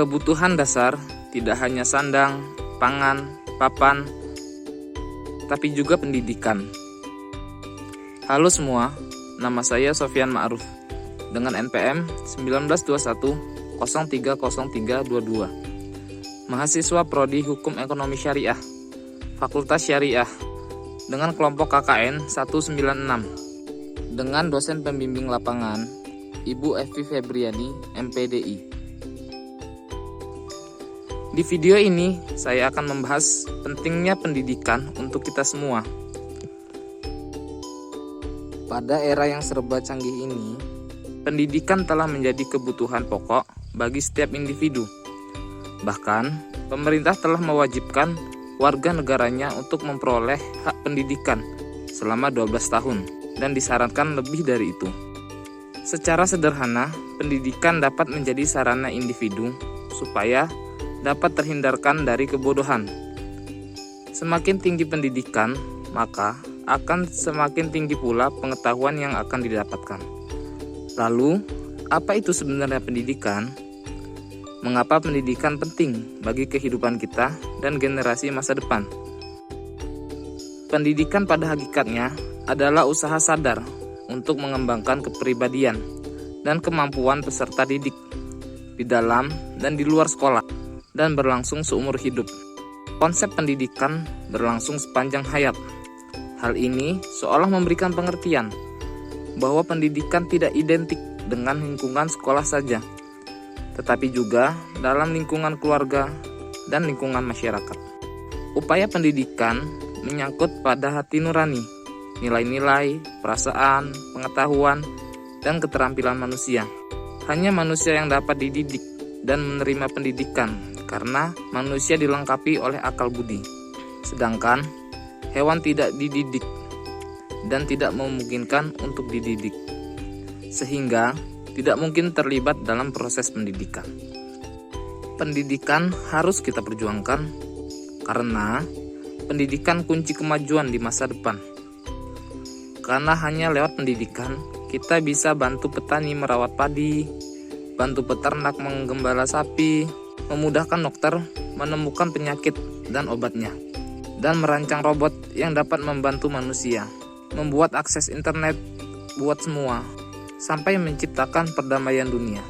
Kebutuhan dasar tidak hanya sandang, pangan, papan, tapi juga pendidikan. Halo semua, nama saya Sofyan Ma'ruf dengan NPM 1921030322. Mahasiswa Prodi Hukum Ekonomi Syariah, Fakultas Syariah, dengan kelompok KKN 196, dengan dosen pembimbing lapangan, Ibu Evi Febriani, MPDI. Di video ini, saya akan membahas pentingnya pendidikan untuk kita semua. Pada era yang serba canggih ini, pendidikan telah menjadi kebutuhan pokok bagi setiap individu. Bahkan, pemerintah telah mewajibkan warga negaranya untuk memperoleh hak pendidikan selama 12 tahun dan disarankan lebih dari itu. Secara sederhana, pendidikan dapat menjadi sarana individu supaya dapat terhindarkan dari kebodohan. Semakin tinggi pendidikan, maka akan semakin tinggi pula pengetahuan yang akan didapatkan. Lalu, apa itu sebenarnya pendidikan? Mengapa pendidikan penting bagi kehidupan kita dan generasi masa depan? Pendidikan pada hakikatnya adalah usaha sadar untuk mengembangkan kepribadian dan kemampuan peserta didik di dalam dan di luar sekolah dan berlangsung seumur hidup. Konsep pendidikan berlangsung sepanjang hayat. Hal ini seolah memberikan pengertian bahwa pendidikan tidak identik dengan lingkungan sekolah saja, tetapi juga dalam lingkungan keluarga dan lingkungan masyarakat. Upaya pendidikan menyangkut pada hati nurani, nilai-nilai, perasaan, pengetahuan, dan keterampilan manusia. Hanya manusia yang dapat dididik dan menerima pendidikan, karena manusia dilengkapi oleh akal budi. Sedangkan hewan tidak dididik dan tidak memungkinkan untuk dididik, sehingga tidak mungkin terlibat dalam proses pendidikan. Pendidikan harus kita perjuangkan karena pendidikan kunci kemajuan di masa depan. Karena hanya lewat pendidikan, kita bisa bantu petani merawat padi, bantu peternak menggembala sapi, memudahkan dokter menemukan penyakit dan obatnya, dan merancang robot yang dapat membantu manusia, membuat akses internet buat semua, sampai menciptakan perdamaian dunia.